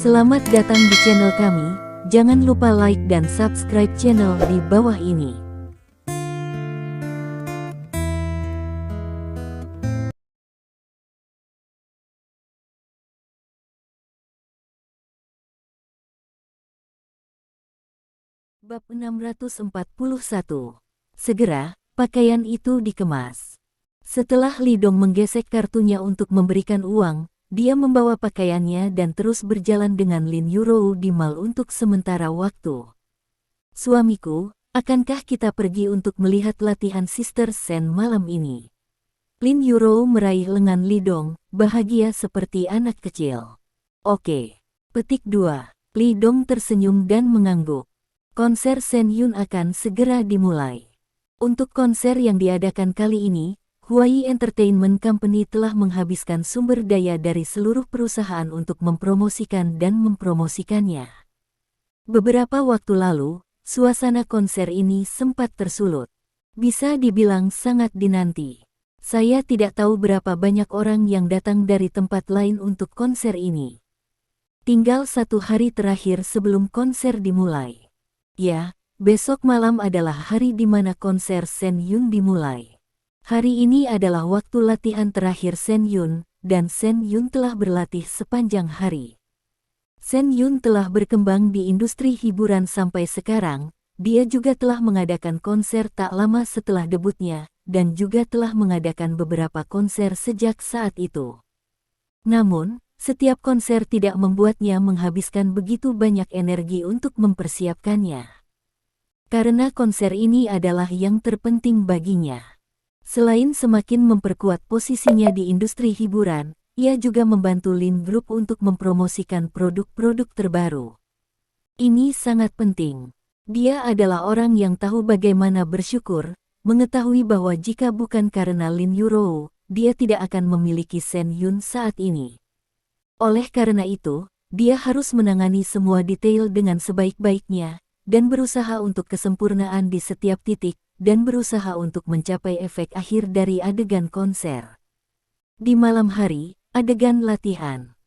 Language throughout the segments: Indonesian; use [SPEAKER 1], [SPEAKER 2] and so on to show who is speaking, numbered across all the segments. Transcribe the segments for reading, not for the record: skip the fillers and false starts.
[SPEAKER 1] Selamat datang di channel kami, jangan lupa like dan subscribe channel di bawah ini. Bab 641. Segera, pakaian itu dikemas. Setelah Li Dong menggesek kartunya untuk memberikan uang, dia membawa pakaiannya dan terus berjalan dengan Lin Yurou di mal untuk sementara waktu. Suamiku, akankah kita pergi untuk melihat latihan Sister Sen malam ini? Lin Yurou meraih lengan Li Dong, bahagia seperti anak kecil. Oke. Petik 2. Li Dong tersenyum dan mengangguk. Konser Sen Yun akan segera dimulai. Untuk konser yang diadakan kali ini, Huai Entertainment Company telah menghabiskan sumber daya dari seluruh perusahaan untuk mempromosikannya. Beberapa waktu lalu, suasana konser ini sempat tersulut. Bisa dibilang sangat dinanti. Saya tidak tahu berapa banyak orang yang datang dari tempat lain untuk konser ini. Tinggal 1 hari terakhir sebelum konser dimulai. Ya, besok malam adalah hari di mana konser Sen Yun dimulai. Hari ini adalah waktu latihan terakhir Sen Yun, dan Sen Yun telah berlatih sepanjang hari. Sen Yun telah berkembang di industri hiburan sampai sekarang, dia juga telah mengadakan konser tak lama setelah debutnya, dan juga telah mengadakan beberapa konser sejak saat itu. Namun, setiap konser tidak membuatnya menghabiskan begitu banyak energi untuk mempersiapkannya. Karena konser ini adalah yang terpenting baginya. Selain semakin memperkuat posisinya di industri hiburan, ia juga membantu Lin Group untuk mempromosikan produk-produk terbaru. Ini sangat penting. Dia adalah orang yang tahu bagaimana bersyukur, mengetahui bahwa jika bukan karena Lin Yurou, dia tidak akan memiliki Sen Yun saat ini. Oleh karena itu, dia harus menangani semua detail dengan sebaik-baiknya, dan berusaha untuk kesempurnaan di setiap titik, dan berusaha untuk mencapai efek akhir dari adegan konser. Di malam hari, adegan latihan.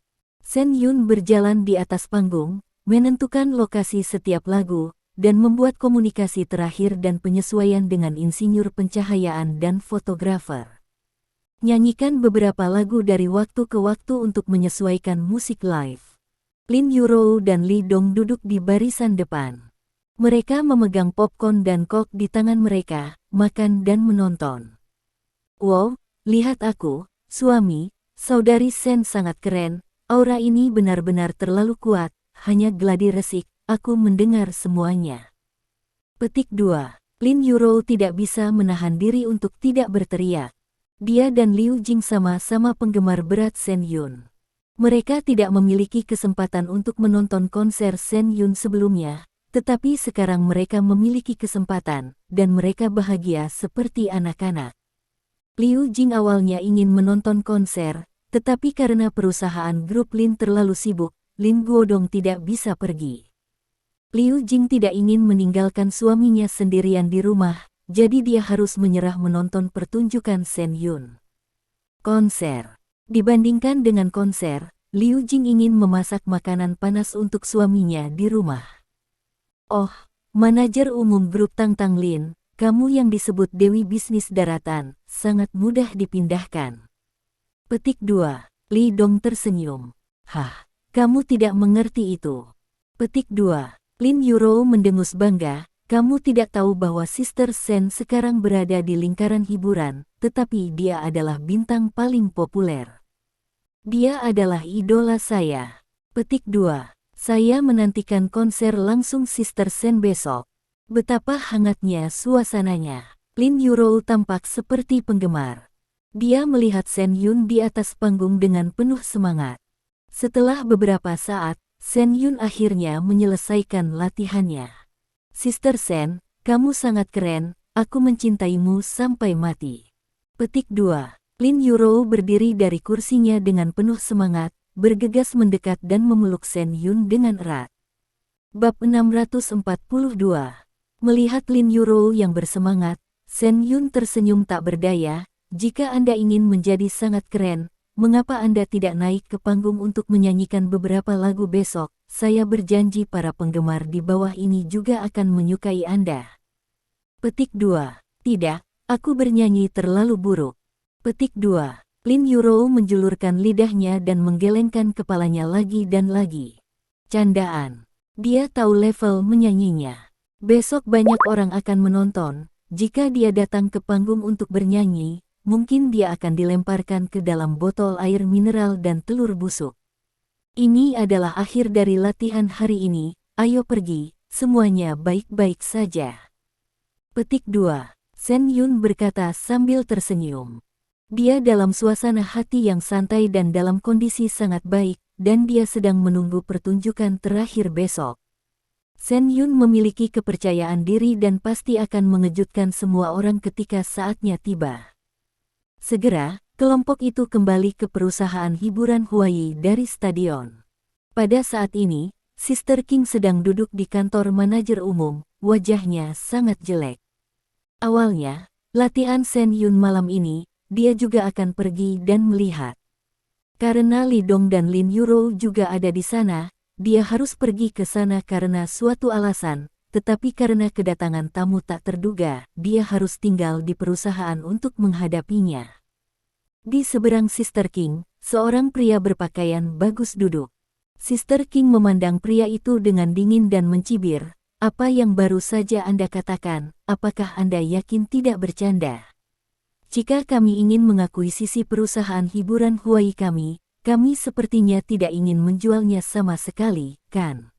[SPEAKER 1] Sen Yun berjalan di atas panggung, menentukan lokasi setiap lagu, dan membuat komunikasi terakhir dan penyesuaian dengan insinyur pencahayaan dan fotografer. Nyanyikan beberapa lagu dari waktu ke waktu untuk menyesuaikan musik live. Lin Yurou dan Li Dong duduk di barisan depan. Mereka memegang popcorn dan kok di tangan mereka, makan dan menonton. Wow, lihat aku, suami, saudari Sen sangat keren, aura ini benar-benar terlalu kuat, hanya gladi resik, aku mendengar semuanya. Petik 2. Lin Yurou tidak bisa menahan diri untuk tidak berteriak. Dia dan Liu Jing sama-sama penggemar berat Sen Yun. Mereka tidak memiliki kesempatan untuk menonton konser Sen Yun sebelumnya, tetapi sekarang mereka memiliki kesempatan, dan mereka bahagia seperti anak-anak. Liu Jing awalnya ingin menonton konser, tetapi karena perusahaan grup Lin terlalu sibuk, Lin Guodong tidak bisa pergi. Liu Jing tidak ingin meninggalkan suaminya sendirian di rumah, jadi dia harus menyerah menonton pertunjukan Sen Yun. Konser. Dibandingkan dengan konser, Liu Jing ingin memasak makanan panas untuk suaminya di rumah. Oh, manajer umum grup Tang Tang Lin, kamu yang disebut Dewi Bisnis Daratan, sangat mudah dipindahkan. Petik 2. Li Dong tersenyum. Hah, kamu tidak mengerti itu. Petik 2. Lin Yurou mendengus bangga, kamu tidak tahu bahwa Sister Sen sekarang berada di lingkaran hiburan, tetapi dia adalah bintang paling populer. Dia adalah idola saya. Petik 2. Saya menantikan konser langsung Sister Sen besok. Betapa hangatnya suasananya. Lin Yurou tampak seperti penggemar. Dia melihat Sen Yun di atas panggung dengan penuh semangat. Setelah beberapa saat, Sen Yun akhirnya menyelesaikan latihannya. Sister Sen, kamu sangat keren, aku mencintaimu sampai mati. Petik 2. Lin Yurou berdiri dari kursinya dengan penuh semangat, bergegas mendekat dan memeluk Sen Yun dengan erat. Bab 642. Melihat Lin Yurou yang bersemangat, Sen Yun tersenyum tak berdaya, jika Anda ingin menjadi sangat keren, mengapa Anda tidak naik ke panggung untuk menyanyikan beberapa lagu besok? Saya berjanji para penggemar di bawah ini juga akan menyukai Anda. Petik 2. Tidak, aku bernyanyi terlalu buruk. Petik 2. Lin Yuro menjulurkan lidahnya dan menggelengkan kepalanya lagi dan lagi. Candaan. Dia tahu level menyanyinya. Besok banyak orang akan menonton. Jika dia datang ke panggung untuk bernyanyi, mungkin dia akan dilemparkan ke dalam botol air mineral dan telur busuk. Ini adalah akhir dari latihan hari ini, ayo pergi, semuanya baik-baik saja. Petik 2. Sen Yun berkata sambil tersenyum. Dia dalam suasana hati yang santai dan dalam kondisi sangat baik, dan dia sedang menunggu pertunjukan terakhir besok. Sen Yun memiliki kepercayaan diri dan pasti akan mengejutkan semua orang ketika saatnya tiba. Segera, kelompok itu kembali ke perusahaan hiburan Huayi dari stadion. Pada saat ini, Sister King sedang duduk di kantor manajer umum, wajahnya sangat jelek. Awalnya, latihan Sen Yun malam ini, dia juga akan pergi dan melihat. Karena Li Dong dan Lin Yuro juga ada di sana, dia harus pergi ke sana karena suatu alasan, tetapi karena kedatangan tamu tak terduga, dia harus tinggal di perusahaan untuk menghadapinya. Di seberang Sister King, seorang pria berpakaian bagus duduk. Sister King memandang pria itu dengan dingin dan mencibir. Apa yang baru saja Anda katakan, apakah Anda yakin tidak bercanda? Jika kami ingin mengakuisisi perusahaan hiburan Huayi kami sepertinya tidak ingin menjualnya sama sekali, kan?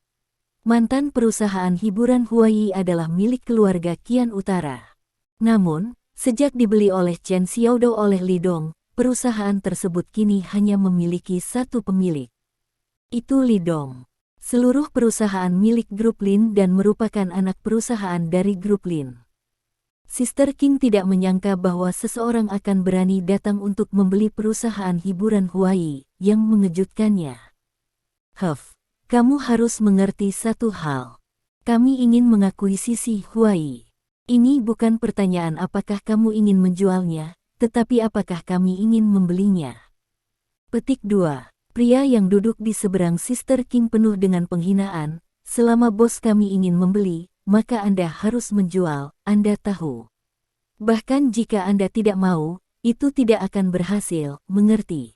[SPEAKER 1] Mantan perusahaan hiburan Huayi adalah milik keluarga Qian Utara. Namun, sejak dibeli oleh Chen Xiaodou oleh Li Dong, perusahaan tersebut kini hanya memiliki satu pemilik. Itu Li Dong. Seluruh perusahaan milik grup Lin dan merupakan anak perusahaan dari grup Lin. Sister King tidak menyangka bahwa seseorang akan berani datang untuk membeli perusahaan hiburan Huayi, yang mengejutkannya. Kamu harus mengerti satu hal. Kami ingin mengakuisisi Huayi. Ini bukan pertanyaan apakah kamu ingin menjualnya, tetapi apakah kami ingin membelinya. Petik 2. Pria yang duduk di seberang Sister King penuh dengan penghinaan, selama bos kami ingin membeli, maka Anda harus menjual, Anda tahu. Bahkan jika Anda tidak mau, itu tidak akan berhasil, mengerti?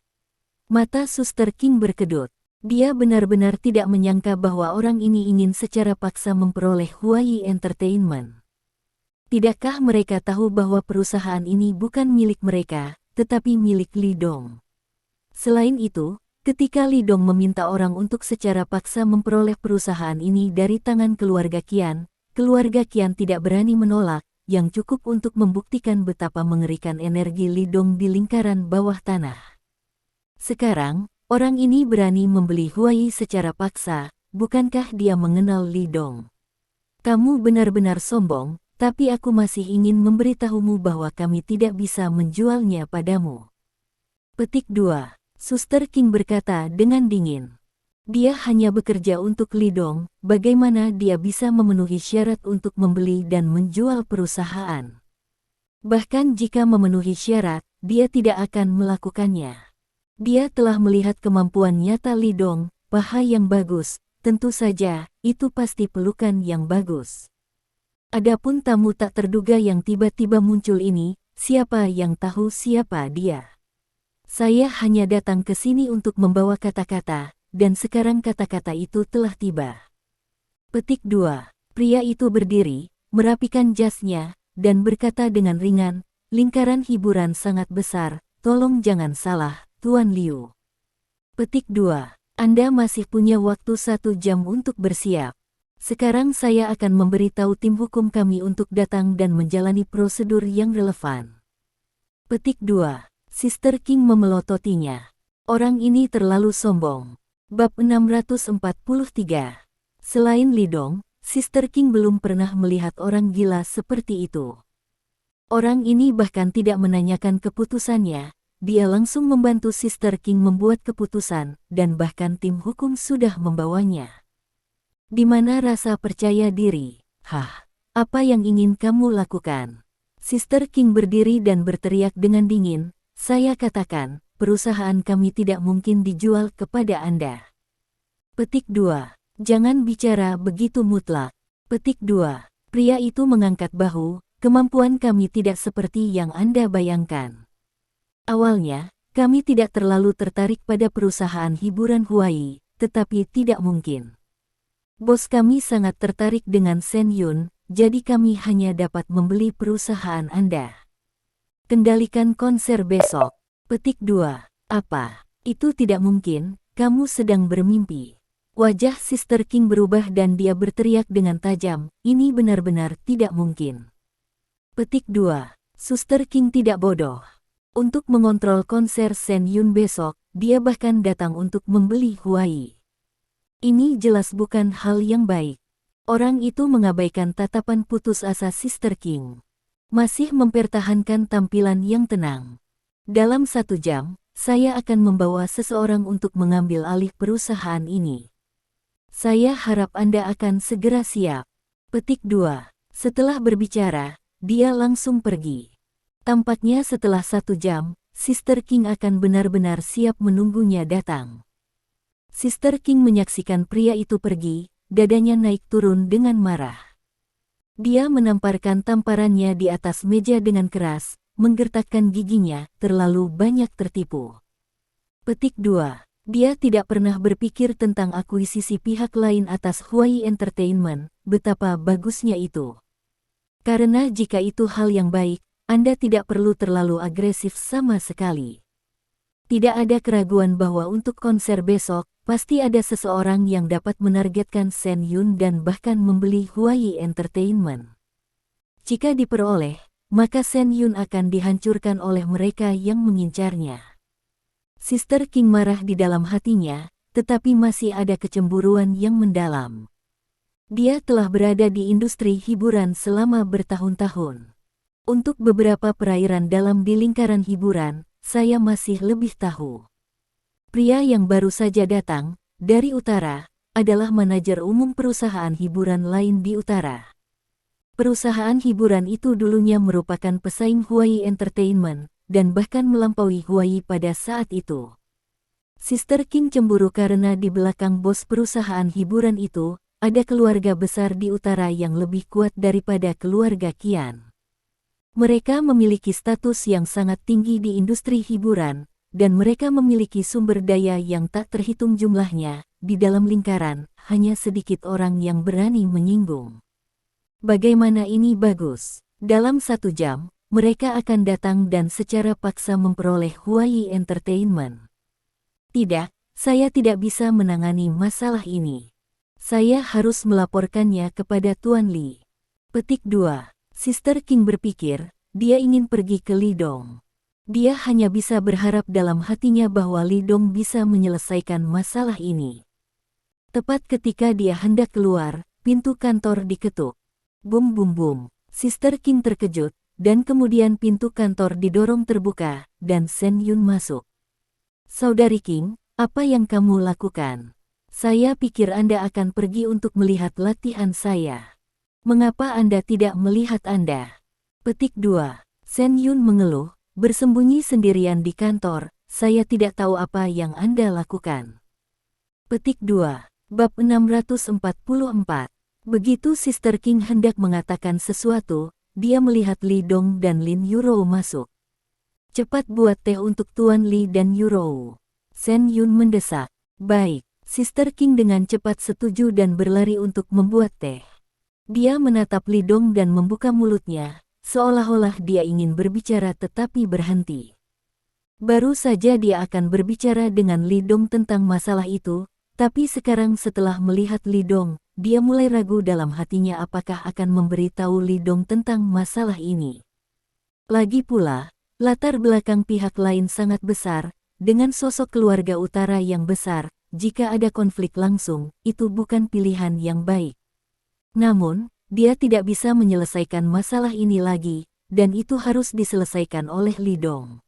[SPEAKER 1] Mata Suster King berkedut. Dia benar-benar tidak menyangka bahwa orang ini ingin secara paksa memperoleh Huayi Entertainment. Tidakkah mereka tahu bahwa perusahaan ini bukan milik mereka, tetapi milik Li Dong? Selain itu, ketika Li Dong meminta orang untuk secara paksa memperoleh perusahaan ini dari tangan keluarga Qian tidak berani menolak, yang cukup untuk membuktikan betapa mengerikan energi Li Dong di lingkaran bawah tanah. Sekarang, orang ini berani membeli Huayi secara paksa, bukankah dia mengenal Li Dong? Kamu benar-benar sombong, tapi aku masih ingin memberitahumu bahwa kami tidak bisa menjualnya padamu. Petik 2. Suster King berkata dengan dingin. Dia hanya bekerja untuk Li Dong, bagaimana dia bisa memenuhi syarat untuk membeli dan menjual perusahaan? Bahkan jika memenuhi syarat, dia tidak akan melakukannya. Dia telah melihat kemampuan nyata Li Dong, paha yang bagus, tentu saja, itu pasti pelukan yang bagus. Adapun tamu tak terduga yang tiba-tiba muncul ini, siapa yang tahu siapa dia? Saya hanya datang ke sini untuk membawa kata-kata, dan sekarang kata-kata itu telah tiba. Petik 2. Pria itu berdiri, merapikan jasnya, dan berkata dengan ringan, lingkaran hiburan sangat besar, tolong jangan salah, Tuan Liu. Petik 2. Anda masih punya waktu 1 jam untuk bersiap. Sekarang saya akan memberitahu tim hukum kami untuk datang dan menjalani prosedur yang relevan. Petik 2. Sister King memelototinya. Orang ini terlalu sombong. Bab 643. Selain Li Dong, Sister King belum pernah melihat orang gila seperti itu. Orang ini bahkan tidak menanyakan keputusannya, dia langsung membantu Sister King membuat keputusan, dan bahkan tim hukum sudah membawanya. Di mana rasa percaya diri? Apa yang ingin kamu lakukan? Sister King berdiri dan berteriak dengan dingin, saya katakan, perusahaan kami tidak mungkin dijual kepada Anda. Petik 2. Jangan bicara begitu mutlak. Petik 2. Pria itu mengangkat bahu, kemampuan kami tidak seperti yang Anda bayangkan. Awalnya, kami tidak terlalu tertarik pada perusahaan hiburan Huai, tetapi tidak mungkin. Bos kami sangat tertarik dengan Shen Yun, jadi kami hanya dapat membeli perusahaan Anda. Kendalikan konser besok. Petik 2. Apa? Itu tidak mungkin, kamu sedang bermimpi. Wajah Sister King berubah dan dia berteriak dengan tajam, ini benar-benar tidak mungkin. Petik 2. Suster King tidak bodoh. Untuk mengontrol konser Shen Yun besok, dia bahkan datang untuk membeli Huai. Ini jelas bukan hal yang baik. Orang itu mengabaikan tatapan putus asa Sister King. Masih mempertahankan tampilan yang tenang. Dalam 1 jam, saya akan membawa seseorang untuk mengambil alih perusahaan ini. Saya harap Anda akan segera siap. Petik 2. Setelah berbicara, dia langsung pergi. Tampaknya setelah 1 jam, Sister King akan benar-benar siap menunggunya datang. Sister King menyaksikan pria itu pergi, dadanya naik turun dengan marah. Dia menamparkan tamparannya di atas meja dengan keras, menggertakkan giginya, terlalu banyak tertipu. Petik 2. Dia tidak pernah berpikir tentang akuisisi pihak lain atas Huai Entertainment, betapa bagusnya itu. Karena jika itu hal yang baik, Anda tidak perlu terlalu agresif sama sekali. Tidak ada keraguan bahwa untuk konser besok, pasti ada seseorang yang dapat menargetkan Shen Yun dan bahkan membeli Huai Entertainment. Jika diperoleh, maka Shen Yun akan dihancurkan oleh mereka yang mengincarnya. Sister King marah di dalam hatinya, tetapi masih ada kecemburuan yang mendalam. Dia telah berada di industri hiburan selama bertahun-tahun. Untuk beberapa perairan dalam di lingkaran hiburan, saya masih lebih tahu. Pria yang baru saja datang, dari utara, adalah manajer umum perusahaan hiburan lain di utara. Perusahaan hiburan itu dulunya merupakan pesaing Huai Entertainment, dan bahkan melampaui Huai pada saat itu. Sister King cemburu karena di belakang bos perusahaan hiburan itu, ada keluarga besar di utara yang lebih kuat daripada keluarga Qian. Mereka memiliki status yang sangat tinggi di industri hiburan, dan mereka memiliki sumber daya yang tak terhitung jumlahnya. Di dalam lingkaran, hanya sedikit orang yang berani menyinggung. Bagaimana ini bagus? Dalam 1 jam, mereka akan datang dan secara paksa memperoleh Huai Entertainment. Tidak, saya tidak bisa menangani masalah ini. Saya harus melaporkannya kepada Tuan Li. Petik 2. Sister King berpikir, dia ingin pergi ke Li Dong. Dia hanya bisa berharap dalam hatinya bahwa Li Dong bisa menyelesaikan masalah ini. Tepat ketika dia hendak keluar, pintu kantor diketuk. Bum bum bum. Sister King terkejut, dan kemudian pintu kantor didorong terbuka, dan Shen Yun masuk. Saudari King, apa yang kamu lakukan? Saya pikir Anda akan pergi untuk melihat latihan saya. Mengapa Anda tidak melihat Anda? Petik 2. Shen Yun mengeluh, bersembunyi sendirian di kantor, saya tidak tahu apa yang Anda lakukan. Petik 2. Bab 644. Begitu Sister King hendak mengatakan sesuatu, dia melihat Li Dong dan Lin Yurou masuk. Cepat buat teh untuk Tuan Li dan Yurou. Shen Yun mendesak. Baik, Sister King dengan cepat setuju dan berlari untuk membuat teh. Dia menatap Li Dong dan membuka mulutnya, seolah-olah dia ingin berbicara tetapi berhenti. Baru saja dia akan berbicara dengan Li Dong tentang masalah itu, tapi sekarang setelah melihat Li Dong, dia mulai ragu dalam hatinya apakah akan memberitahu Li Dong tentang masalah ini. Lagi pula, latar belakang pihak lain sangat besar, dengan sosok keluarga utara yang besar, jika ada konflik langsung, itu bukan pilihan yang baik. Namun, dia tidak bisa menyelesaikan masalah ini lagi, dan itu harus diselesaikan oleh Li Dong.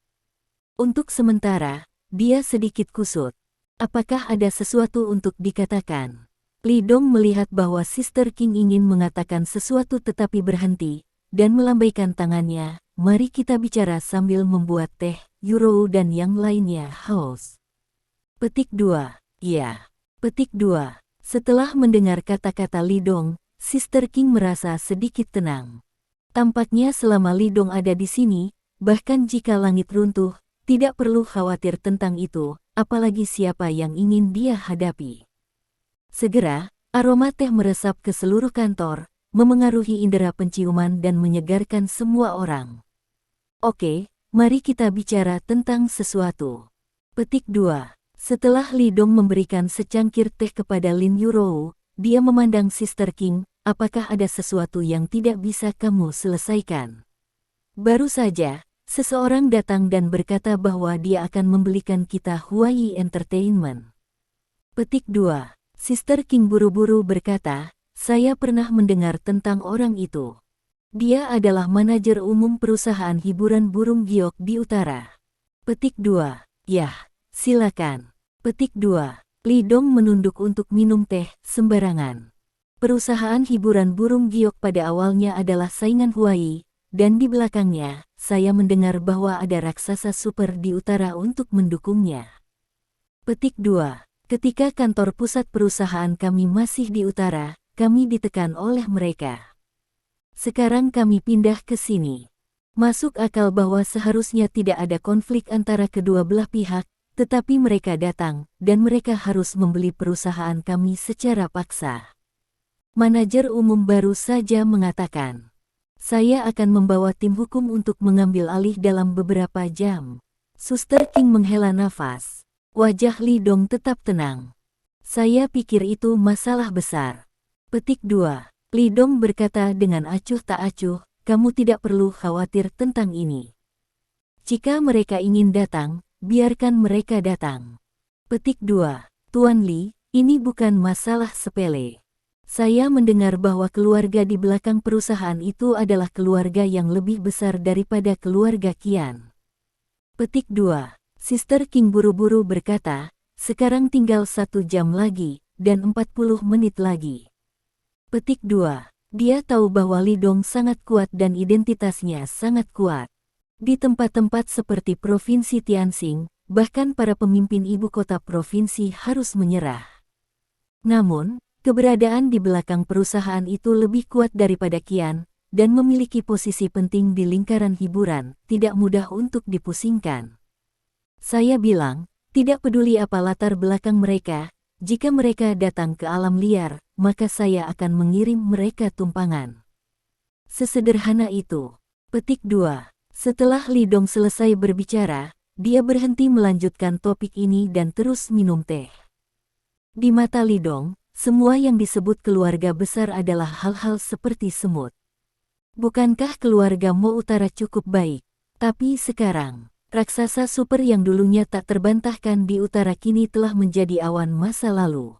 [SPEAKER 1] Untuk sementara, dia sedikit kusut. Apakah ada sesuatu untuk dikatakan? Li Dong melihat bahwa Sister King ingin mengatakan sesuatu tetapi berhenti, dan melambaikan tangannya, mari kita bicara sambil membuat teh, Yuro dan yang lainnya haus. Petik 2. Ya. Petik 2. Setelah mendengar kata-kata Lidong, Sister King merasa sedikit tenang. Tampaknya selama Lidong ada di sini, bahkan jika langit runtuh, tidak perlu khawatir tentang itu, apalagi siapa yang ingin dia hadapi. Segera, aroma teh meresap ke seluruh kantor, memengaruhi indera penciuman dan menyegarkan semua orang. Oke, mari kita bicara tentang sesuatu. Petik 2. Setelah Lidong memberikan secangkir teh kepada Lin Yurou, dia memandang Sister King, apakah ada sesuatu yang tidak bisa kamu selesaikan? Baru saja, seseorang datang dan berkata bahwa dia akan membelikan kita Huai Entertainment. Petik 2. Sister King buru-buru berkata, saya pernah mendengar tentang orang itu. Dia adalah manajer umum perusahaan hiburan burung giok di utara. Petik 2. Yah, silakan. Petik 2. Lidong menunduk untuk minum teh sembarangan. Perusahaan hiburan burung giok pada awalnya adalah saingan Huai, dan di belakangnya, saya mendengar bahwa ada raksasa super di utara untuk mendukungnya. Petik 2. Ketika kantor pusat perusahaan kami masih di utara, kami ditekan oleh mereka. Sekarang kami pindah ke sini. Masuk akal bahwa seharusnya tidak ada konflik antara kedua belah pihak, tetapi mereka datang, dan mereka harus membeli perusahaan kami secara paksa. Manajer umum baru saja mengatakan, saya akan membawa tim hukum untuk mengambil alih dalam beberapa jam. Suster King menghela nafas. Wajah Lidong tetap tenang. Saya pikir itu masalah besar. Petik 2. Lidong berkata dengan acuh tak acuh, kamu tidak perlu khawatir tentang ini. Jika mereka ingin datang, biarkan mereka datang. Petik 2. Tuan Li, ini bukan masalah sepele. Saya mendengar bahwa keluarga di belakang perusahaan itu adalah keluarga yang lebih besar daripada keluarga Qian. Petik 2. Sister King buru-buru berkata, sekarang tinggal 1 jam lagi, dan 40 menit lagi. Petik 2. Dia tahu bahwa Lidong sangat kuat dan identitasnya sangat kuat. Di tempat-tempat seperti Provinsi Tianxing, bahkan para pemimpin ibu kota provinsi harus menyerah. Namun, keberadaan di belakang perusahaan itu lebih kuat daripada Qian, dan memiliki posisi penting di lingkaran hiburan, tidak mudah untuk dipusingkan. Saya bilang, tidak peduli apa latar belakang mereka, jika mereka datang ke alam liar, maka saya akan mengirim mereka tumpangan. Sesederhana itu. Petik 2. Setelah Lidong selesai berbicara, dia berhenti melanjutkan topik ini dan terus minum teh. Di mata Lidong, semua yang disebut keluarga besar adalah hal-hal seperti semut. Bukankah keluarga Mo Utara cukup baik? Tapi sekarang, raksasa super yang dulunya tak terbantahkan di utara kini telah menjadi awan masa lalu.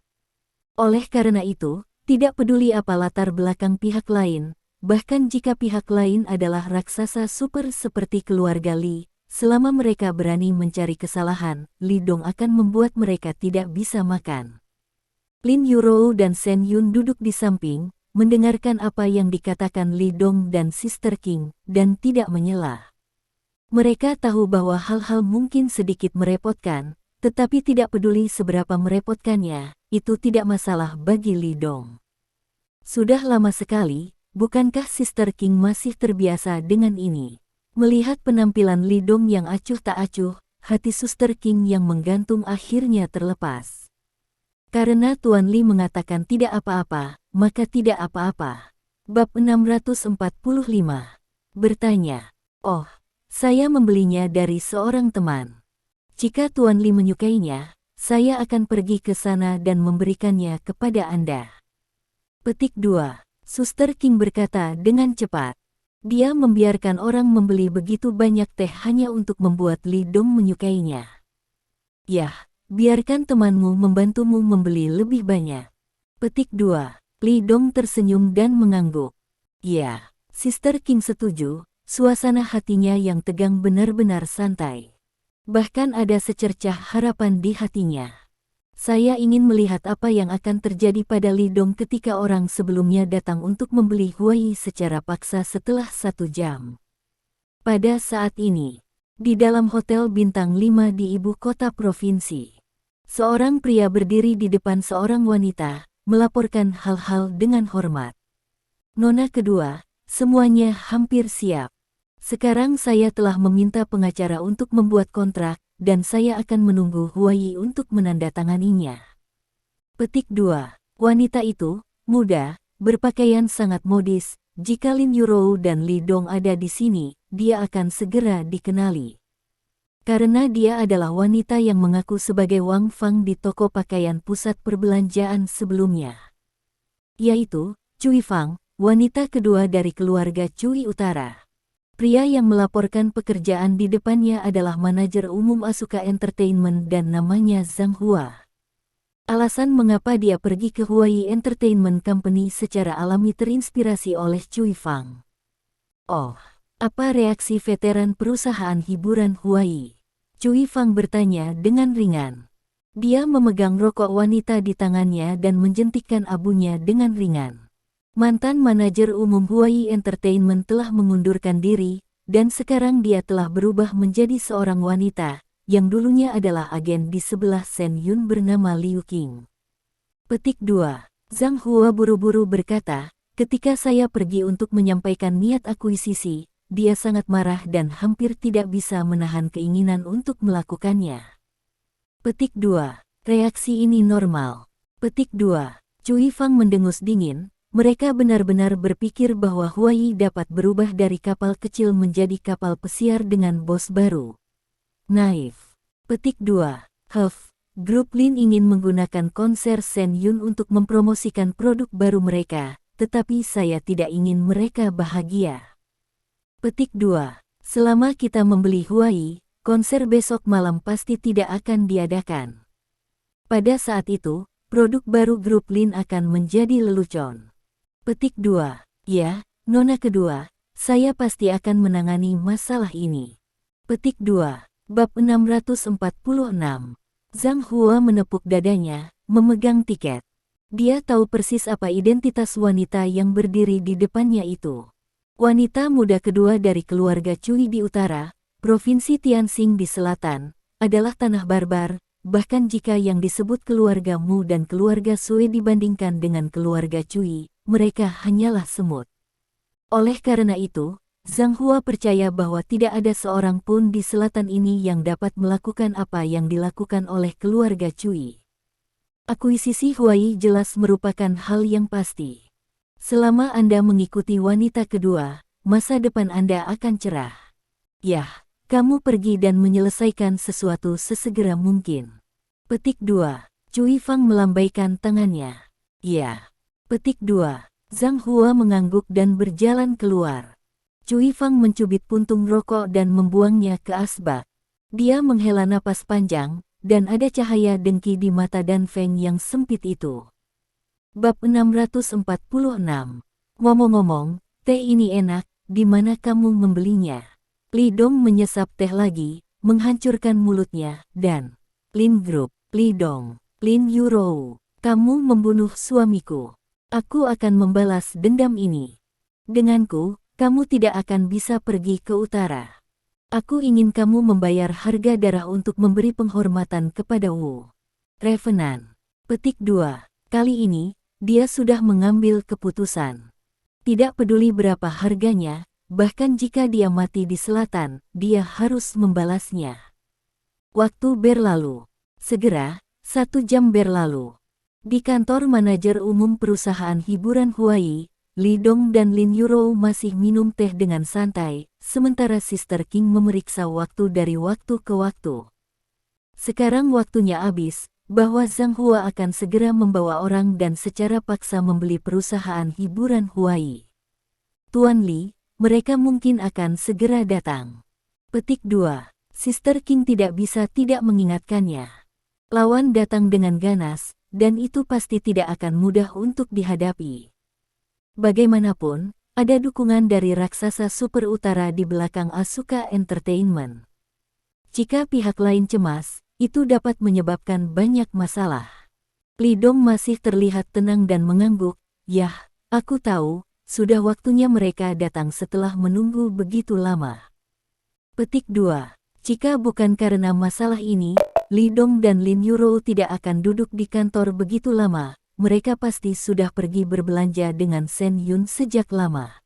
[SPEAKER 1] Oleh karena itu, tidak peduli apa latar belakang pihak lain, bahkan jika pihak lain adalah raksasa super seperti keluarga Li, selama mereka berani mencari kesalahan, Lidong akan membuat mereka tidak bisa makan. Lin Yurou dan Shen Yun duduk di samping, mendengarkan apa yang dikatakan Lidong dan Sister King, dan tidak menyela. Mereka tahu bahwa hal-hal mungkin sedikit merepotkan, tetapi tidak peduli seberapa merepotkannya, itu tidak masalah bagi Lidong. Sudah lama sekali, bukankah Sister King masih terbiasa dengan ini? Melihat penampilan Lidong yang acuh tak acuh, hati Suster King yang menggantung akhirnya terlepas. Karena Tuan Li mengatakan tidak apa-apa, maka tidak apa-apa. Bab 645. Bertanya, oh, saya membelinya dari seorang teman. Jika Tuan Li menyukainya, saya akan pergi ke sana dan memberikannya kepada Anda. Petik 2. Suster King berkata dengan cepat. Dia membiarkan orang membeli begitu banyak teh hanya untuk membuat Lidong menyukainya. Yah, biarkan temanmu membantumu membeli lebih banyak. Petik 2. Lidong tersenyum dan mengangguk. Ya, Sister King setuju, suasana hatinya yang tegang benar-benar santai. Bahkan ada secercah harapan di hatinya. Saya ingin melihat apa yang akan terjadi pada Lidong ketika orang sebelumnya datang untuk membeli Huai secara paksa setelah 1 jam. Pada saat ini, Di dalam hotel bintang 5 di ibu kota provinsi, seorang pria berdiri di depan seorang wanita, melaporkan hal-hal dengan hormat. Nona kedua, semuanya hampir siap. Sekarang saya telah meminta pengacara untuk membuat kontrak, dan saya akan menunggu Huai untuk menandatanganinya. Petik 2. Wanita itu, muda, berpakaian sangat modis. Jika Lin Yurou dan Li Dong ada di sini, dia akan segera dikenali. Karena dia adalah wanita yang mengaku sebagai Wang Fang di toko pakaian pusat perbelanjaan sebelumnya. Yaitu, Cui Fang, wanita kedua dari keluarga Cui Utara. Pria yang melaporkan pekerjaan di depannya adalah manajer umum Asuka Entertainment dan namanya Zhang Hua. Alasan mengapa dia pergi ke Huai Entertainment Company secara alami terinspirasi oleh Cui Fang. Oh, apa reaksi veteran perusahaan hiburan Huai? Cui Fang bertanya dengan ringan. Dia memegang rokok wanita di tangannya dan menjentikkan abunya dengan ringan. Mantan manajer umum Huai Entertainment telah mengundurkan diri, dan sekarang dia telah berubah menjadi seorang wanita, yang dulunya adalah agen di sebelah Shen Yun bernama Liu Qing. Petik 2. Zhang Hua buru-buru berkata, ketika saya pergi untuk menyampaikan niat akuisisi, dia sangat marah dan hampir tidak bisa menahan keinginan untuk melakukannya. Petik 2. Reaksi ini normal. Petik 2. Cui Fang mendengus dingin, mereka benar-benar berpikir bahwa Huai dapat berubah dari kapal kecil menjadi kapal pesiar dengan bos baru. Naif. Petik 2. Grup Lin ingin menggunakan konser Shen Yun untuk mempromosikan produk baru mereka, tetapi saya tidak ingin mereka bahagia. Petik 2. Selama kita membeli Huai, konser besok malam pasti tidak akan diadakan. Pada saat itu, produk baru grup Lin akan menjadi lelucon. Petik 2. Ya, nona kedua, saya pasti akan menangani masalah ini. Petik 2. Bab 646. Zhang Hua menepuk dadanya, memegang tiket. Dia tahu persis apa identitas wanita yang berdiri di depannya itu. Wanita muda kedua dari keluarga Cui di utara, Provinsi Tianxing di selatan, adalah tanah barbar, bahkan jika yang disebut keluarga Mu dan keluarga Sui dibandingkan dengan keluarga Cui, mereka hanyalah semut. Oleh karena itu, Zhang Hua percaya bahwa tidak ada seorang pun di selatan ini yang dapat melakukan apa yang dilakukan oleh keluarga Cui. Akuisisi Huai jelas merupakan hal yang pasti. Selama Anda mengikuti wanita kedua, masa depan Anda akan cerah. Yah, kamu pergi dan menyelesaikan sesuatu sesegera mungkin. Petik 2. Cui Fang melambaikan tangannya. Ya. Petik 2. Zhang Hua mengangguk dan berjalan keluar. Cui Fang mencubit puntung rokok dan membuangnya ke asbak. Dia menghela napas panjang, dan ada cahaya dengki di mata Dan Feng yang sempit itu. Bab 646. Ngomong-ngomong, teh ini enak, di mana kamu membelinya? Li Dong menyesap teh lagi, menghancurkan mulutnya, dan Lin Group, Li Dong, Lin Yurou, kamu membunuh suamiku. Aku akan membalas dendam ini. Denganku, kamu tidak akan bisa pergi ke utara. Aku ingin kamu membayar harga darah untuk memberi penghormatan kepada Wu Revenant. Petik 2. Kali ini, dia sudah mengambil keputusan. Tidak peduli berapa harganya, bahkan jika dia mati di selatan, dia harus membalasnya. Waktu berlalu. Segera, 1 jam berlalu. Di kantor manajer umum perusahaan hiburan Huai, Li Dong dan Lin Yurou masih minum teh dengan santai, sementara Sister King memeriksa waktu dari waktu ke waktu. Sekarang waktunya habis, bahwa Zhang Hua akan segera membawa orang dan secara paksa membeli perusahaan hiburan Huai. Tuan Li, mereka mungkin akan segera datang. Petik 2. Sister King tidak bisa tidak mengingatkannya. Lawan datang dengan ganas, dan itu pasti tidak akan mudah untuk dihadapi. Bagaimanapun, ada dukungan dari raksasa super utara di belakang Asuka Entertainment. Jika pihak lain cemas, itu dapat menyebabkan banyak masalah. Li Dong masih terlihat tenang dan mengangguk. Yah, aku tahu, sudah waktunya mereka datang setelah menunggu begitu lama. Petik 2. Jika bukan karena masalah ini, Li Dong dan Lin Yuro tidak akan duduk di kantor begitu lama. Mereka pasti sudah pergi berbelanja dengan Shen Yun sejak lama.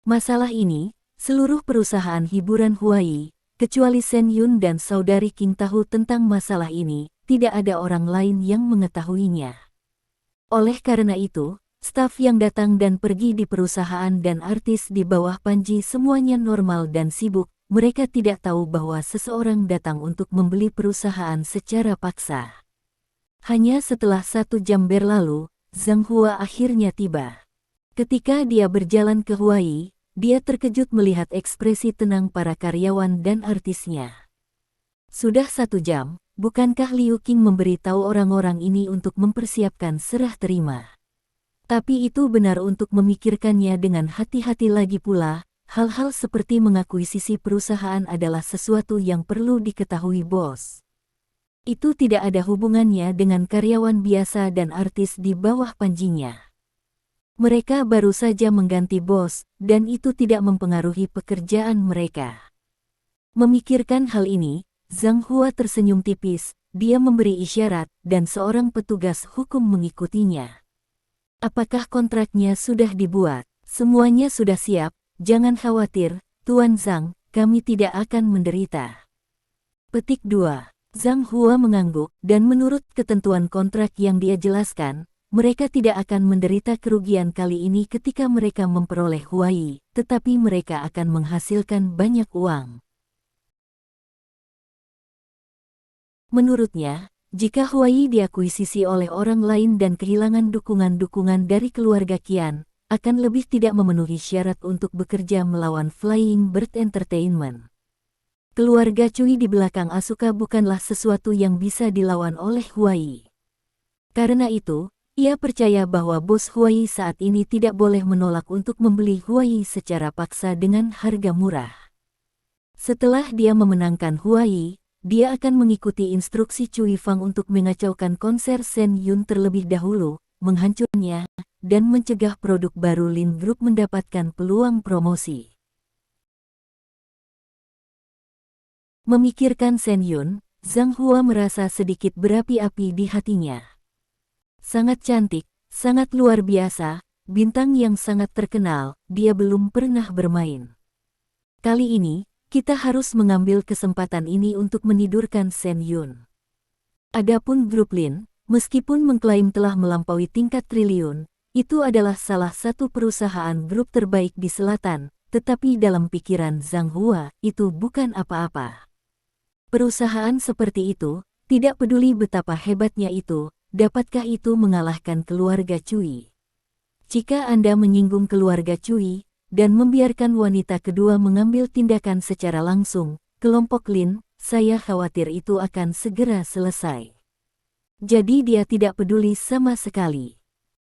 [SPEAKER 1] Masalah ini, seluruh perusahaan hiburan Huai, kecuali Shen Yun dan saudari King tahu tentang masalah ini, tidak ada orang lain yang mengetahuinya. Oleh karena itu, staf yang datang dan pergi di perusahaan dan artis di bawah Panji semuanya normal dan sibuk. Mereka tidak tahu bahwa seseorang datang untuk membeli perusahaan secara paksa. Hanya setelah 1 jam berlalu, Zhang Hua akhirnya tiba. Ketika dia berjalan ke Huai, dia terkejut melihat ekspresi tenang para karyawan dan artisnya. Sudah 1 jam, bukankah Liu Qing memberitahu orang-orang ini untuk mempersiapkan serah terima? Tapi itu benar untuk memikirkannya dengan hati-hati lagi pula. Hal-hal seperti mengakuisisi perusahaan adalah sesuatu yang perlu diketahui bos. Itu tidak ada hubungannya dengan karyawan biasa dan artis di bawah panjinya. Mereka baru saja mengganti bos, dan itu tidak mempengaruhi pekerjaan mereka. Memikirkan hal ini, Zhang Hua tersenyum tipis, dia memberi isyarat, dan seorang petugas hukum mengikutinya. Apakah kontraknya sudah dibuat? Semuanya sudah siap. Jangan khawatir, Tuan Zhang, kami tidak akan menderita. Petik 2. Zhang Hua mengangguk, dan menurut ketentuan kontrak yang dia jelaskan, mereka tidak akan menderita kerugian kali ini ketika mereka memperoleh Huai, tetapi mereka akan menghasilkan banyak uang. Menurutnya, jika Huai diakuisisi oleh orang lain dan kehilangan dukungan-dukungan dari keluarga Qian, akan lebih tidak memenuhi syarat untuk bekerja melawan Flying Bird Entertainment. Keluarga Cui di belakang Asuka bukanlah sesuatu yang bisa dilawan oleh Huai. Karena itu, ia percaya bahwa bos Huai saat ini tidak boleh menolak untuk membeli Huai secara paksa dengan harga murah. Setelah dia memenangkan Huai, dia akan mengikuti instruksi Cui Fang untuk mengacaukan konser Shen Yun terlebih dahulu, menghancurnya, dan mencegah produk baru Lin Group mendapatkan peluang promosi. Memikirkan Shen Yun, Zhang Hua merasa sedikit berapi-api di hatinya. Sangat cantik, sangat luar biasa, bintang yang sangat terkenal, dia belum pernah bermain. Kali ini, kita harus mengambil kesempatan ini untuk menidurkan Shen Yun. Adapun grup Lin, meskipun mengklaim telah melampaui tingkat triliun, itu adalah salah satu perusahaan grup terbaik di selatan, tetapi dalam pikiran Zhang Hua, itu bukan apa-apa. Perusahaan seperti itu, tidak peduli betapa hebatnya itu, dapatkah itu mengalahkan keluarga Cui? Jika Anda menyinggung keluarga Cui, dan membiarkan wanita kedua mengambil tindakan secara langsung, kelompok Lin, saya khawatir itu akan segera selesai. Jadi dia tidak peduli sama sekali.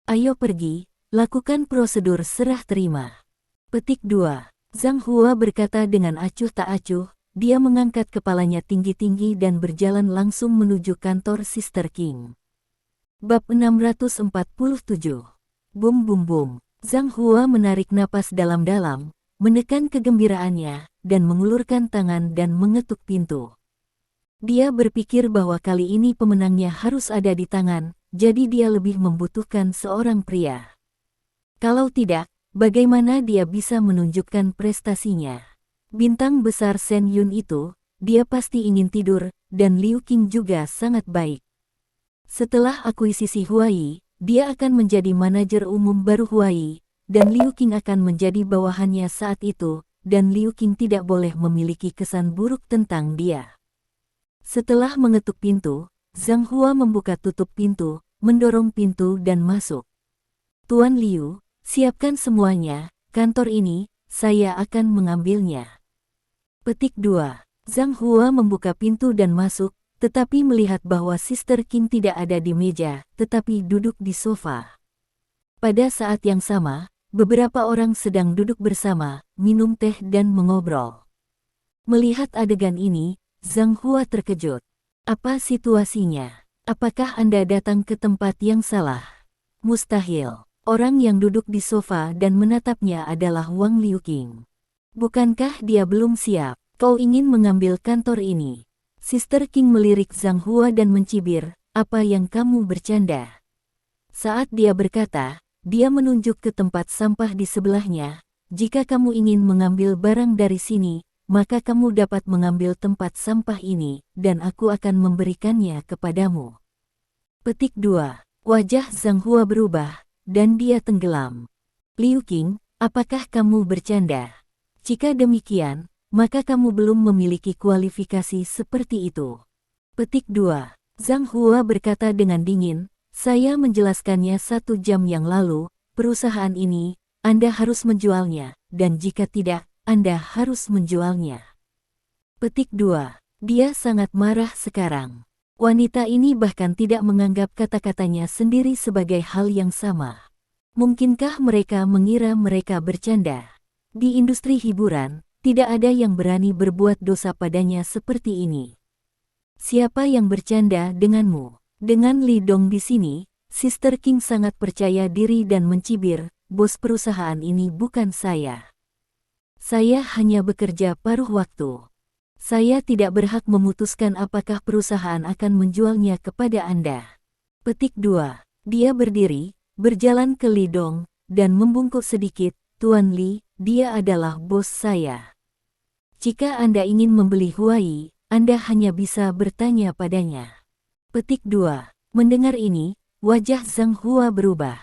[SPEAKER 1] Ayo pergi, lakukan prosedur serah terima. Petik 2. Zhang Hua berkata dengan acuh tak acuh, dia mengangkat kepalanya tinggi-tinggi dan berjalan langsung menuju kantor Sister King. Bab 647. Bum bum bum. Zhang Hua menarik napas dalam-dalam, menekan kegembiraannya, dan mengulurkan tangan dan mengetuk pintu. Dia berpikir bahwa kali ini pemenangnya harus ada di tangan, jadi dia lebih membutuhkan seorang pria. Kalau tidak, bagaimana dia bisa menunjukkan prestasinya? Bintang besar Shen Yun itu, dia pasti ingin tidur, dan Liu Qing juga sangat baik. Setelah akuisisi Huai, dia akan menjadi manajer umum baru Huai, dan Liu Qing akan menjadi bawahannya saat itu, dan Liu Qing tidak boleh memiliki kesan buruk tentang dia. Setelah mengetuk pintu, Zhang Hua membuka tutup pintu, mendorong pintu dan masuk. Tuan Liu, siapkan semuanya, kantor ini, saya akan mengambilnya. Petik 2. Zhang Hua membuka pintu dan masuk, tetapi melihat bahwa Sister King tidak ada di meja, tetapi duduk di sofa. Pada saat yang sama, beberapa orang sedang duduk bersama, minum teh dan mengobrol. Melihat adegan ini, Zhang Hua terkejut. Apa situasinya? Apakah Anda datang ke tempat yang salah? Mustahil. Orang yang duduk di sofa dan menatapnya adalah Wang Liuqing. Bukankah dia belum siap? Kau ingin mengambil kantor ini? Sister King melirik Zhang Hua dan mencibir, apa yang kamu bercanda? Saat dia berkata, dia menunjuk ke tempat sampah di sebelahnya. Jika kamu ingin mengambil barang dari sini, maka kamu dapat mengambil tempat sampah ini, dan aku akan memberikannya kepadamu. Petik 2. Wajah Zhang Hua berubah, dan dia tenggelam. Liu Qing, apakah kamu bercanda? Jika demikian, maka kamu belum memiliki kualifikasi seperti itu. Petik 2. Zhang Hua berkata dengan dingin, saya menjelaskannya 1 jam yang lalu, perusahaan ini, Anda harus menjualnya, dan jika tidak, Anda harus menjualnya. Petik 2. Dia sangat marah sekarang. Wanita ini bahkan tidak menganggap kata-katanya sendiri sebagai hal yang sama. Mungkinkah mereka mengira mereka bercanda? Di industri hiburan, tidak ada yang berani berbuat dosa padanya seperti ini. Siapa yang bercanda denganmu? Dengan Li Dong di sini, Sister King sangat percaya diri dan mencibir, bos perusahaan ini bukan saya. Saya hanya bekerja paruh waktu. Saya tidak berhak memutuskan apakah perusahaan akan menjualnya kepada Anda. Petik 2. Dia berdiri, berjalan ke Li Dong, dan membungkuk sedikit, Tuan Li, dia adalah bos saya. Jika Anda ingin membeli Huai, Anda hanya bisa bertanya padanya. Petik 2. Mendengar ini, wajah Zhang Hua berubah.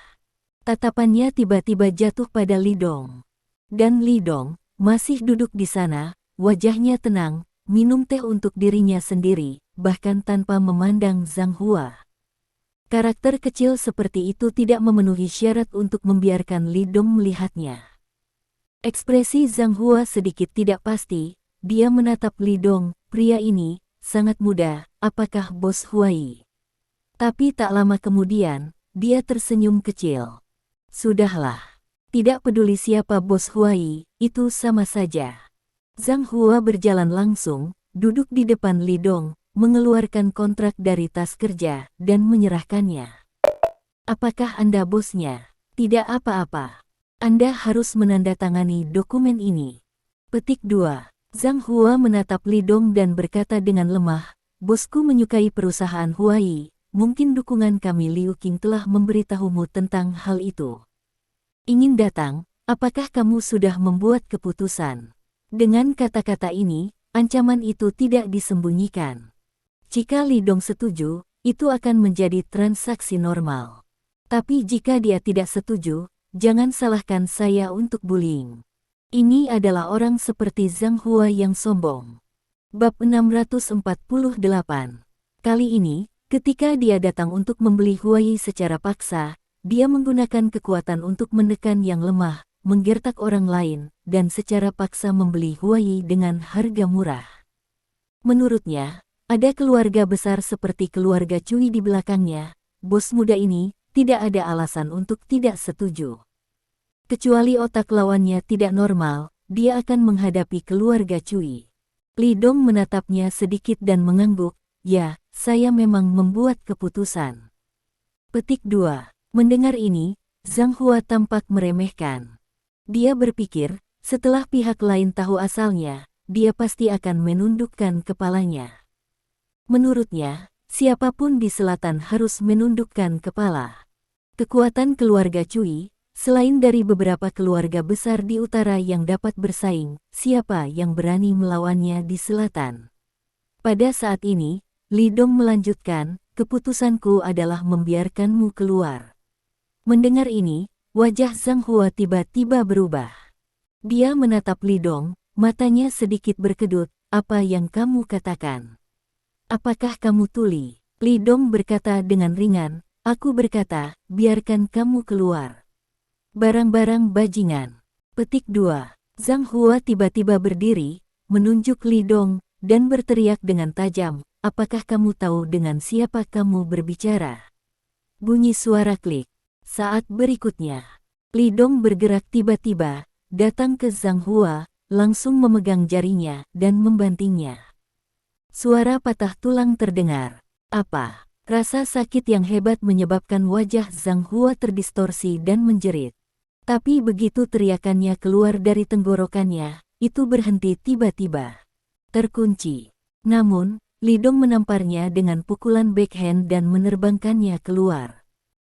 [SPEAKER 1] Tatapannya tiba-tiba jatuh pada Li Dong. Dan Li Dong, masih duduk di sana, wajahnya tenang, minum teh untuk dirinya sendiri, bahkan tanpa memandang Zhang Hua. Karakter kecil seperti itu tidak memenuhi syarat untuk membiarkan Li Dong melihatnya. Ekspresi Zhang Hua sedikit tidak pasti, dia menatap Li Dong, pria ini, sangat muda, apakah bos Huai? Tapi tak lama kemudian, dia tersenyum kecil. Sudahlah. Tidak peduli siapa bos Huai, itu sama saja. Zhang Hua berjalan langsung, duduk di depan Li Dong, mengeluarkan kontrak dari tas kerja, dan menyerahkannya. Apakah Anda bosnya? Tidak apa-apa. Anda harus menandatangani dokumen ini. Petik 2. Zhang Hua menatap Li Dong dan berkata dengan lemah, bosku menyukai perusahaan Huai, mungkin dukungan kami Liu Qing telah memberitahumu tentang hal itu. Ingin datang, apakah kamu sudah membuat keputusan? Dengan kata-kata ini, ancaman itu tidak disembunyikan. Jika Li Dong setuju, itu akan menjadi transaksi normal. Tapi jika dia tidak setuju, jangan salahkan saya untuk bullying. Ini adalah orang seperti Zhang Hua yang sombong. Bab 648. Kali ini, ketika dia datang untuk membeli Huai secara paksa, dia menggunakan kekuatan untuk menekan yang lemah, menggertak orang lain, dan secara paksa membeli Huai dengan harga murah. Menurutnya, ada keluarga besar seperti keluarga Cui di belakangnya, bos muda ini, tidak ada alasan untuk tidak setuju. Kecuali otak lawannya tidak normal, dia akan menghadapi keluarga Cui. Li Dong menatapnya sedikit dan mengangguk, ya, saya memang membuat keputusan. Petik 2. Mendengar ini, Zhang Hua tampak meremehkan. Dia berpikir, setelah pihak lain tahu asalnya, dia pasti akan menundukkan kepalanya. Menurutnya, siapapun di selatan harus menundukkan kepala. Kekuatan keluarga Cui, selain dari beberapa keluarga besar di utara yang dapat bersaing, siapa yang berani melawannya di selatan? Pada saat ini, Li Dong melanjutkan, keputusanku adalah membiarkanmu keluar. Mendengar ini, wajah Zhang Hua tiba-tiba berubah. Dia menatap Li Dong, matanya sedikit berkedut, apa yang kamu katakan? Apakah kamu tuli? Li Dong berkata dengan ringan, aku berkata, biarkan kamu keluar. Barang-barang bajingan. Petik 2. Zhang Hua tiba-tiba berdiri, menunjuk Li Dong, dan berteriak dengan tajam, apakah kamu tahu dengan siapa kamu berbicara? Bunyi suara klik. Saat berikutnya, Li Dong bergerak tiba-tiba, datang ke Zhang Hua, langsung memegang jarinya dan membantingnya. Suara patah tulang terdengar. Apa? Rasa sakit yang hebat menyebabkan wajah Zhang Hua terdistorsi dan menjerit. Tapi begitu teriakannya keluar dari tenggorokannya, itu berhenti tiba-tiba. terkunci. Namun, Li Dong menamparnya dengan pukulan backhand dan menerbangkannya keluar.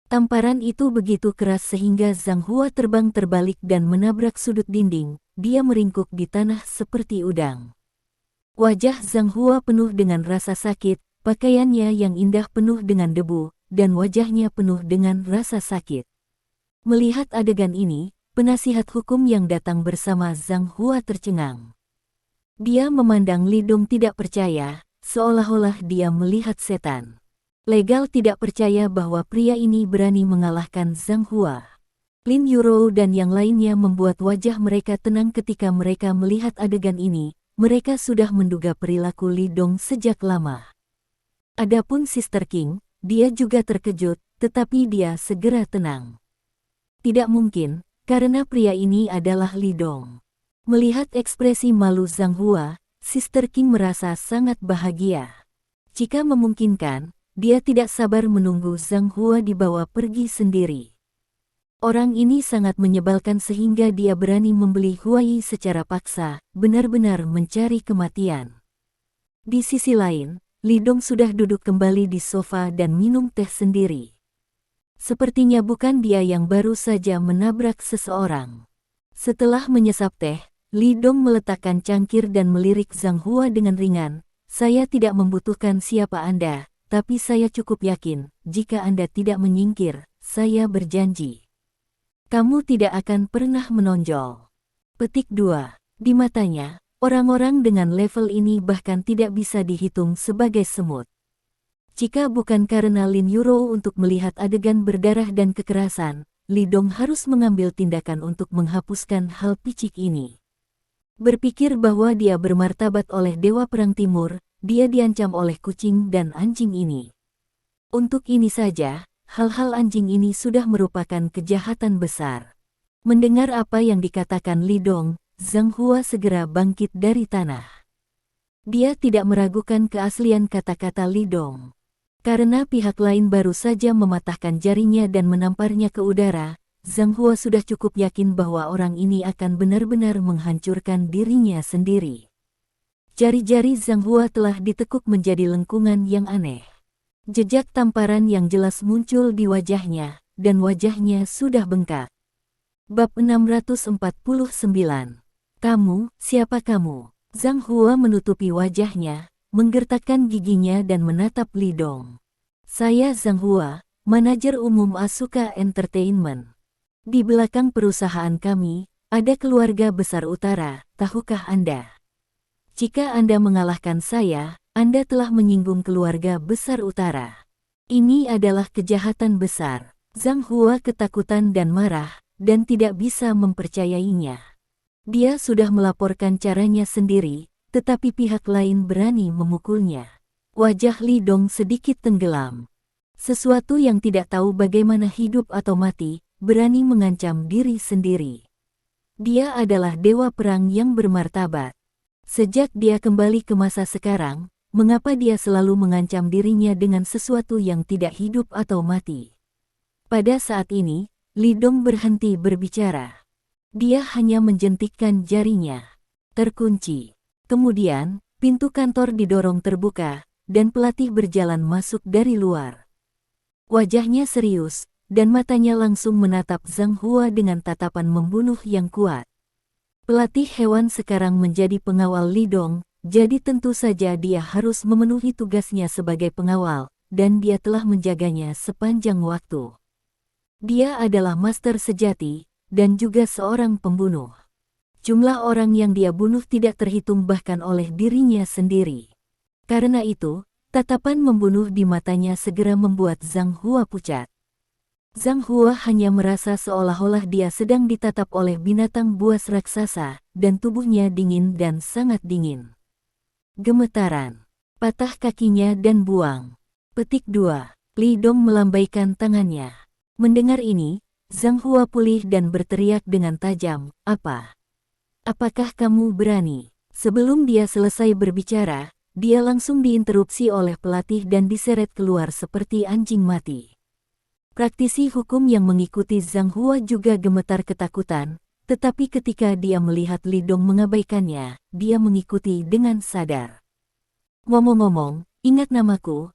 [SPEAKER 1] Tamparan itu begitu keras sehingga Zhang Hua terbang terbalik dan menabrak sudut dinding. Dia meringkuk di tanah seperti udang. Wajah Zhang Hua penuh dengan rasa sakit, pakaiannya yang indah penuh dengan debu, dan wajahnya penuh dengan rasa sakit. Melihat adegan ini, penasihat hukum yang datang bersama Zhang Hua tercengang. Dia memandang Li Dong tidak percaya, seolah-olah dia melihat setan. Legal tidak percaya bahwa pria ini berani mengalahkan Zhang Hua. Lin Yuro dan yang lainnya membuat wajah mereka tenang ketika mereka melihat adegan ini. Mereka sudah menduga perilaku Li Dong sejak lama. Adapun Sister King, dia juga terkejut, tetapi dia segera tenang. Tidak mungkin, karena pria ini adalah Li Dong. Melihat ekspresi malu Zhang Hua, Sister King merasa sangat bahagia. Jika memungkinkan, dia tidak sabar menunggu Zhang Hua dibawa pergi sendiri. Orang ini sangat menyebalkan sehingga dia berani membeli Huai secara paksa, benar-benar mencari kematian. Di sisi lain, Li Dong sudah duduk kembali di sofa dan minum teh sendiri. Sepertinya bukan dia yang baru saja menabrak seseorang. Setelah menyesap teh, Li Dong meletakkan cangkir dan melirik Zhang Hua dengan ringan. Saya tidak membutuhkan siapa Anda, tapi saya cukup yakin, jika Anda tidak menyingkir, saya berjanji. Kamu tidak akan pernah menonjol. Petik 2. Di matanya, orang-orang dengan level ini bahkan tidak bisa dihitung sebagai semut. Jika bukan karena Lin Yuro untuk melihat adegan berdarah dan kekerasan, Li Dong harus mengambil tindakan untuk menghapuskan hal picik ini. Berpikir bahwa dia bermartabat oleh Dewa Perang Timur, dia diancam oleh kucing dan anjing ini. Untuk ini saja, hal-hal anjing ini sudah merupakan kejahatan besar. Mendengar apa yang dikatakan Li Dong, Zhang Hua segera bangkit dari tanah. Dia tidak meragukan keaslian kata-kata Li Dong. Karena pihak lain baru saja mematahkan jarinya dan menamparnya ke udara, Zhang Hua sudah cukup yakin bahwa orang ini akan benar-benar menghancurkan dirinya sendiri. Jari-jari Zhang Hua telah ditekuk menjadi lengkungan yang aneh. Jejak tamparan yang jelas muncul di wajahnya, dan wajahnya sudah bengkak. Bab 649. Kamu, siapa kamu? Zhang Hua menutupi wajahnya, menggertakkan giginya dan menatap Li Dong. Saya Zhang Hua, manajer umum Asuka Entertainment. Di belakang perusahaan kami, ada keluarga besar utara, tahukah Anda? Jika Anda mengalahkan saya, Anda telah menyinggung keluarga besar utara. Ini adalah kejahatan besar. Zhang Hua ketakutan dan marah, dan tidak bisa mempercayainya. Dia sudah melaporkan caranya sendiri, tetapi pihak lain berani memukulnya. Wajah Li Dong sedikit tenggelam. Sesuatu yang tidak tahu bagaimana hidup atau mati, berani mengancam diri sendiri. Dia adalah dewa perang yang bermartabat. Sejak dia kembali ke masa sekarang, mengapa dia selalu mengancam dirinya dengan sesuatu yang tidak hidup atau mati? Pada saat ini, Li Dong berhenti berbicara. Dia hanya menjentikkan jarinya. Terkunci. Kemudian, pintu kantor didorong terbuka, dan pelatih berjalan masuk dari luar. Wajahnya serius, dan matanya langsung menatap Zhang Hua dengan tatapan membunuh yang kuat. Pelatih hewan sekarang menjadi pengawal Li Dong, jadi tentu saja dia harus memenuhi tugasnya sebagai pengawal, dan dia telah menjaganya sepanjang waktu. Dia adalah master sejati, dan juga seorang pembunuh. Jumlah orang yang dia bunuh tidak terhitung bahkan oleh dirinya sendiri. Karena itu, tatapan membunuh di matanya segera membuat Zhang Hua pucat. Zhang Hua hanya merasa seolah-olah dia sedang ditatap oleh binatang buas raksasa, dan tubuhnya dingin dan sangat dingin. Gemetaran. Patah kakinya dan buang. Petik 2. Li Dong melambaikan tangannya. Mendengar ini, Zhang Hua pulih dan berteriak dengan tajam, "Apa? Apakah kamu berani?" Sebelum dia selesai berbicara, dia langsung diinterupsi oleh pelatih dan diseret keluar seperti anjing mati. Praktisi hukum yang mengikuti Zhang Hua juga gemetar ketakutan, Tetapi ketika dia melihat Li Dong mengabaikannya, dia mengikuti dengan sadar. Ngomong-ngomong, ingat namaku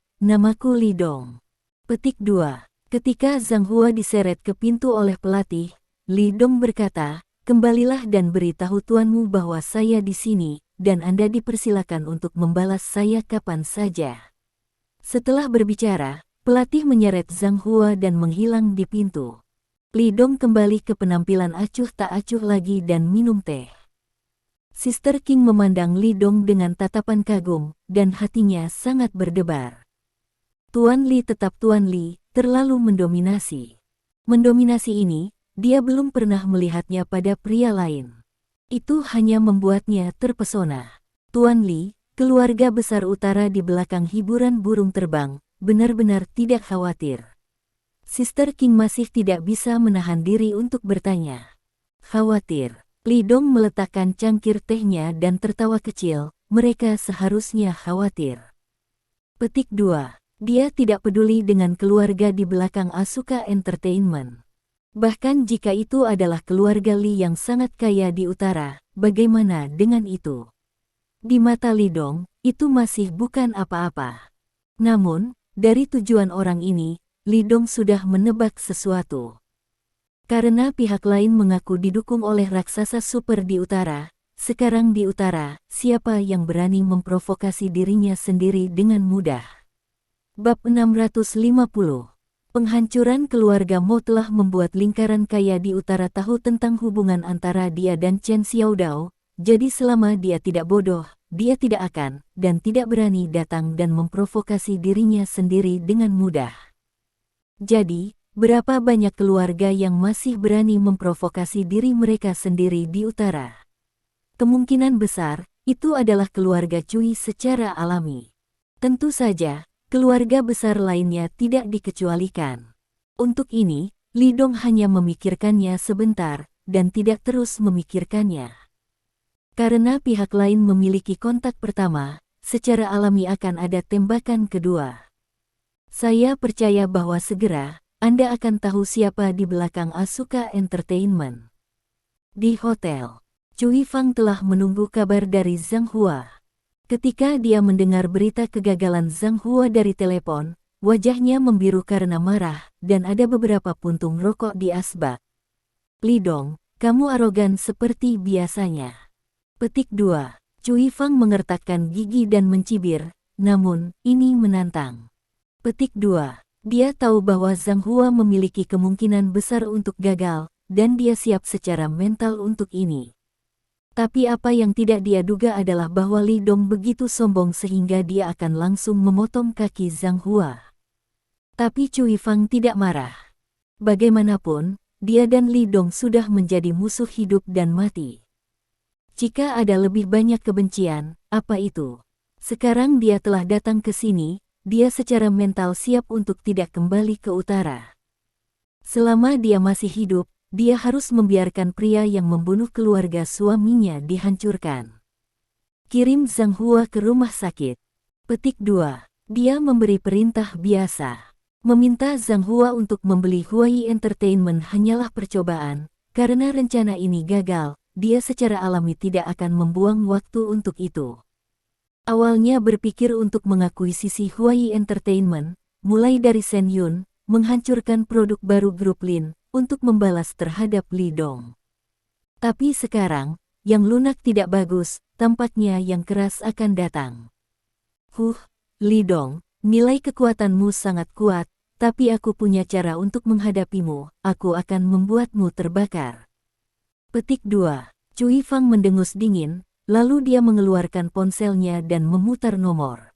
[SPEAKER 1] Li Dong. Petik 2. Ketika Zhang Hua diseret ke pintu oleh pelatih, Li Dong berkata, "Kembalilah dan beritahu tuanmu bahwa saya di sini, dan Anda dipersilakan untuk membalas saya kapan saja." Setelah berbicara, pelatih menyeret Zhang Hua dan menghilang di pintu. Li Dong kembali ke penampilan acuh tak acuh lagi dan minum teh. Sister King memandang Li Dong dengan tatapan kagum, dan hatinya sangat berdebar. Tuan Li tetap Tuan Li, terlalu mendominasi. Mendominasi ini, dia belum pernah melihatnya pada pria lain. Itu hanya membuatnya terpesona. Tuan Li, keluarga besar utara di belakang hiburan burung terbang, benar-benar tidak khawatir. Sister King masih tidak bisa menahan diri untuk bertanya. Khawatir. Li Dong meletakkan cangkir tehnya dan tertawa kecil, mereka seharusnya khawatir. Petik 2. Dia tidak peduli dengan keluarga di belakang Asuka Entertainment. Bahkan jika itu adalah keluarga Li yang sangat kaya di utara, bagaimana dengan itu? Di mata Li Dong, itu masih bukan apa-apa. Namun, dari tujuan orang ini, Li Dong sudah menebak sesuatu. Karena pihak lain mengaku didukung oleh raksasa super di utara, sekarang di utara, siapa yang berani memprovokasi dirinya sendiri dengan mudah? Bab 650. Penghancuran keluarga Mo telah membuat lingkaran kaya di utara tahu tentang hubungan antara dia dan Chen Xiaodao, jadi selama dia tidak bodoh, dia tidak akan, dan tidak berani datang dan memprovokasi dirinya sendiri dengan mudah. Jadi, berapa banyak keluarga yang masih berani memprovokasi diri mereka sendiri di utara? Kemungkinan besar, itu adalah keluarga Cui secara alami. Tentu saja, keluarga besar lainnya tidak dikecualikan. Untuk ini, Li Dong hanya memikirkannya sebentar, dan tidak terus memikirkannya. Karena pihak lain memiliki kontak pertama, secara alami akan ada tembakan kedua. Saya percaya bahwa segera, Anda akan tahu siapa di belakang Asuka Entertainment. Di hotel, Cui Fang telah menunggu kabar dari Zhang Hua. Ketika dia mendengar berita kegagalan Zhang Hua dari telepon, wajahnya membiru karena marah, dan ada beberapa puntung rokok di asbak. Li Dong, kamu arogan seperti biasanya. Petik 2. Cui Fang mengertakkan gigi dan mencibir, namun, ini menantang. Petik 2. Dia tahu bahwa Zhang Hua memiliki kemungkinan besar untuk gagal, dan dia siap secara mental untuk ini. Tapi apa yang tidak dia duga adalah bahwa Li Dong begitu sombong sehingga dia akan langsung memotong kaki Zhang Hua. Tapi Cui Fang tidak marah. Bagaimanapun, dia dan Li Dong sudah menjadi musuh hidup dan mati. Jika ada lebih banyak kebencian, apa itu? Sekarang dia telah datang ke sini, dia secara mental siap untuk tidak kembali ke utara. Selama dia masih hidup, dia harus membiarkan pria yang membunuh keluarga suaminya dihancurkan. Kirim Zhang Hua ke rumah sakit. Petik 2. Dia memberi perintah biasa. Meminta Zhang Hua untuk membeli Huai Entertainment hanyalah percobaan, karena rencana ini gagal, dia secara alami tidak akan membuang waktu untuk itu. Awalnya berpikir untuk mengakuisisi Huai Entertainment, mulai dari Shen Yun, menghancurkan produk baru grup Lin, untuk membalas terhadap Li Dong. Tapi sekarang, yang lunak tidak bagus, tampaknya yang keras akan datang. Li Dong, nilai kekuatanmu sangat kuat, tapi aku punya cara untuk menghadapimu, aku akan membuatmu terbakar. Petik 2. Cui Fang mendengus dingin, lalu dia mengeluarkan ponselnya dan memutar nomor.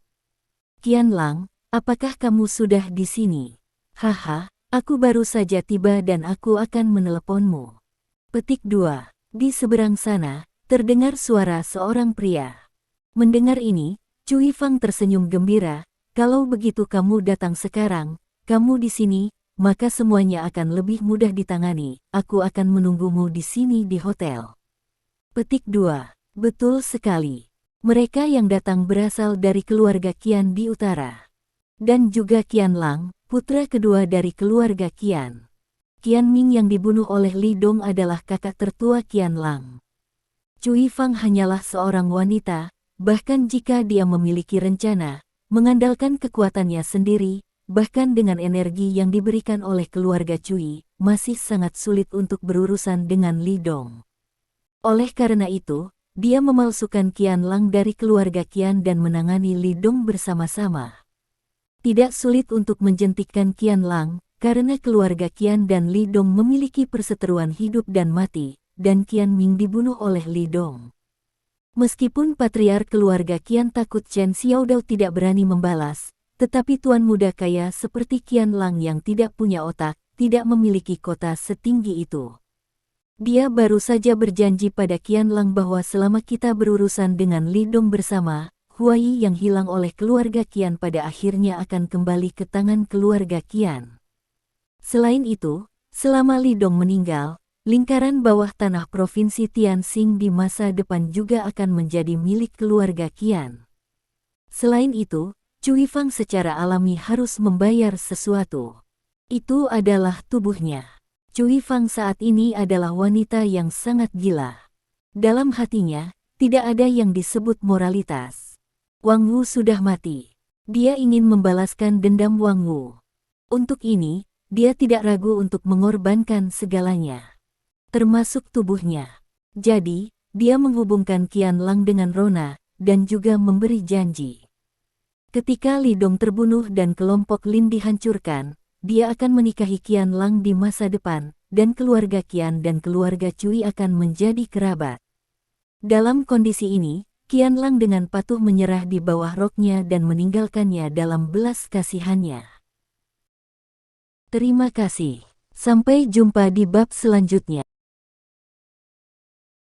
[SPEAKER 1] Qianlang, apakah kamu sudah di sini? Haha. Aku baru saja tiba dan aku akan meneleponmu. Petik 2. Di seberang sana, terdengar suara seorang pria. Mendengar ini, Cui Fang tersenyum gembira, kalau begitu kamu datang sekarang, kamu di sini, maka semuanya akan lebih mudah ditangani, aku akan menunggumu di sini di hotel. Petik 2. Betul sekali. Mereka yang datang berasal dari keluarga Qian di utara. Dan juga Qianlang, putra kedua dari keluarga Qian. Qian Ming yang dibunuh oleh Li Dong adalah kakak tertua Qian Lang. Cui Fang hanyalah seorang wanita, bahkan jika dia memiliki rencana, mengandalkan kekuatannya sendiri, bahkan dengan energi yang diberikan oleh keluarga Cui, masih sangat sulit untuk berurusan dengan Li Dong. Oleh karena itu, dia memalsukan Qian Lang dari keluarga Qian dan menangani Li Dong bersama-sama. Tidak sulit untuk menjentikkan Qian Lang, karena keluarga Qian dan Li Dong memiliki perseteruan hidup dan mati, dan Qian Ming dibunuh oleh Li Dong. Meskipun patriark keluarga Qian takut Chen Xiaodao tidak berani membalas, tetapi tuan muda kaya seperti Qian Lang yang tidak punya otak, tidak memiliki kota setinggi itu. Dia baru saja berjanji pada Qian Lang bahwa selama kita berurusan dengan Li Dong bersama, Huai yang hilang oleh keluarga Qian pada akhirnya akan kembali ke tangan keluarga Qian. Selain itu, selama Li Dong meninggal, lingkaran bawah tanah Provinsi Tianxing di masa depan juga akan menjadi milik keluarga Qian. Selain itu, Cui Fang secara alami harus membayar sesuatu. Itu adalah tubuhnya. Cui Fang saat ini adalah wanita yang sangat gila. Dalam hatinya, tidak ada yang disebut moralitas. Wang Wu sudah mati. Dia ingin membalaskan dendam Wang Wu. Untuk ini, dia tidak ragu untuk mengorbankan segalanya, termasuk tubuhnya. Jadi, dia menghubungkan Qian Lang dengan Rona, dan juga memberi janji. Ketika Li Dong terbunuh dan kelompok Lin dihancurkan, dia akan menikahi Qian Lang di masa depan, dan keluarga Qian dan keluarga Cui akan menjadi kerabat. Dalam kondisi ini, Qian Lang dengan patuh menyerah di bawah roknya dan meninggalkannya dalam belas kasihannya. Terima kasih. Sampai jumpa di bab selanjutnya.